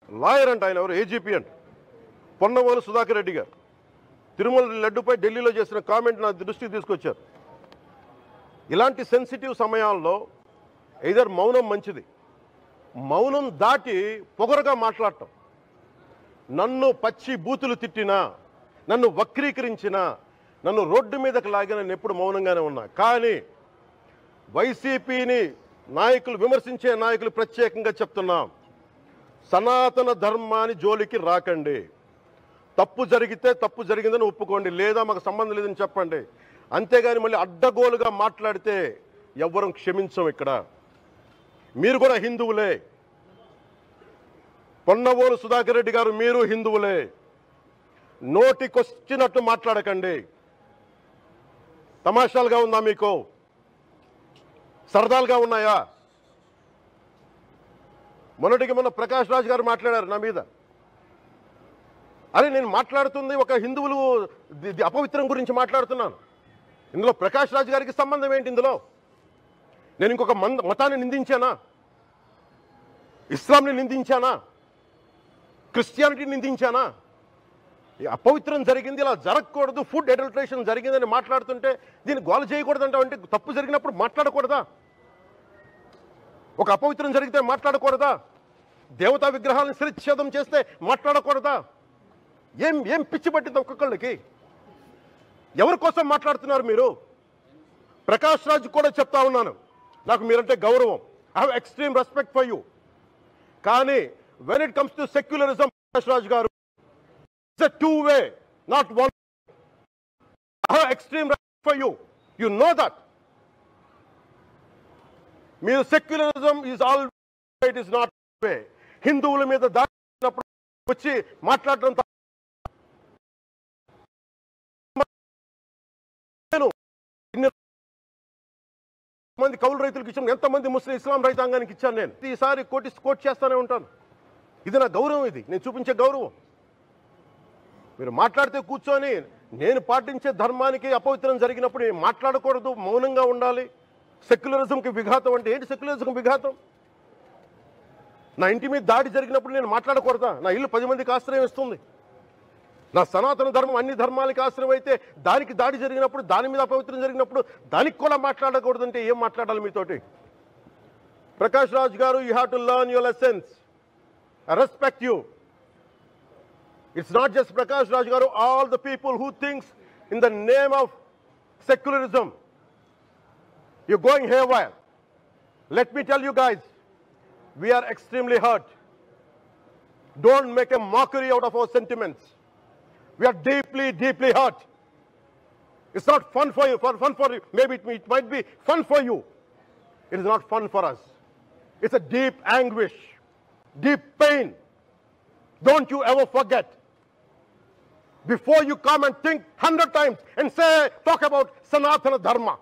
Lawyer అంట ఆయన, ఎవరు ఏజీపీ అంట, పొన్నవోలు సుధాకర్ రెడ్డి గారు తిరుమల లడ్డుపై ఢిల్లీలో చేసిన కామెంట్ నా దృష్టికి తీసుకొచ్చారు. ఇలాంటి సెన్సిటివ్ సమయాల్లో ఎయిదర్ మౌనం మంచిది, మౌనం దాటి పొగరుగా మాట్లాడటం, నన్ను పచ్చి బూతులు తిట్టినా, నన్ను వక్రీకరించినా, నన్ను రోడ్డు మీదకి లాగిన నేను ఎప్పుడు మౌనంగానే ఉన్నా. కానీ వైసీపీని నాయకులు, విమర్శించే నాయకులు ప్రత్యేకంగా చెప్తున్నాం, సనాతన ధర్మాన్ని జోలికి రాకండి. తప్పు జరిగితే తప్పు జరిగిందని ఒప్పుకోండి, లేదా మాకు సంబంధం లేదని చెప్పండి. అంతేగాని మళ్ళీ అడ్డగోలుగా మాట్లాడితే ఎవ్వరం క్షమించం. ఇక్కడ మీరు కూడా హిందువులే, పొన్నవోలు సుధాకర్ రెడ్డి గారు మీరు హిందువులే, నోటికొచ్చినట్టు మాట్లాడకండి. తమాషాలుగా ఉందా మీకు? సరదాలుగా ఉన్నాయా? మొన్న ప్రకాష్ రాజ్ గారు మాట్లాడారు నా మీద. అరే నేను మాట్లాడుతుంది ఒక హిందువులు అపవిత్రం గురించి మాట్లాడుతున్నాను. ఇందులో ప్రకాష్ రాజ్ గారికి సంబంధం ఏంటి? ఇందులో నేను ఇంకొక మతాన్ని నిందించానా? ఇస్లాంని నిందించానా? క్రిస్టియానిటీని నిందించానా? అపవిత్రం జరిగింది, ఇలా జరగకూడదు, ఫుడ్ అడల్టరేషన్ జరిగిందని మాట్లాడుతుంటే దీన్ని గోల చేయకూడదంటే, అంటే తప్పు జరిగినప్పుడు మాట్లాడకూడదా? ఒక అపవిత్రం జరిగితే మాట్లాడకూడదా? దేవతా విగ్రహాలను శిరచ్ఛేదం చేస్తే మాట్లాడకూడదా? ఏం పిచ్చి పట్టింది ఒక్కొక్కళ్ళకి? ఎవరి కోసం మాట్లాడుతున్నారు మీరు? ప్రకాష్ రాజ్ కూడా చెప్తా ఉన్నాను, నాకు మీరంటే గౌరవం, I have extreme respect for you. కానీ when it comes to secularism, Prakash Raj గారు, it's a two way, not one. I have extreme respect for you, you know that. మీరు secularism is all, it is not way. హిందువుల మీద దాడినప్పుడు వచ్చి మాట్లాడటం మంది కౌలు రైతులకు ఇచ్చాను, ఎంతమంది ముస్లిం ఇస్లాం రైతాంగానికి ఇచ్చాను. నేను ఈసారి కోట్ చేస్తూనే ఉంటాను. ఇది నా గౌరవం, ఇది నేను చూపించే గౌరవం. మీరు మాట్లాడితే కూర్చొని నేను పాటించే ధర్మానికి అపవిత్రం జరిగినప్పుడు నేను మాట్లాడకూడదు, మౌనంగా ఉండాలి. సెక్యులరిజంకి విఘాతం అంటే ఏంటి? సెక్యులరిజంకి విఘాతం నా ఇంటి మీద దాడి జరిగినప్పుడు నేను మాట్లాడకూడదా? నా ఇల్లు 10 మందికి ఆశ్రయం ఇస్తుంది. నా సనాతన ధర్మం అన్ని ధర్మాలకి ఆశ్రయం అయితే దానికి దాడి జరిగినప్పుడు, దాని మీద అపవిత్రం జరిగినప్పుడు దానికి కూడా మాట్లాడకూడదంటే ఏం మాట్లాడాలి మీతోటి? ప్రకాష్ రాజ్ గారు, you have to learn your lessons. I respect you. It's not just Prakash Raj గారు, all the people who thinks in the name of secularism, you're going haywire. Let me tell you guys, we are extremely hurt. Don't make a mockery out of our sentiments. We are deeply, deeply hurt. It's not fun for you, for you. Maybe it might be fun for you. It is not fun for us. It's a deep anguish, deep pain. Don't you ever forget. Before you come and think 100 times and say, talk about Sanatana Dharma.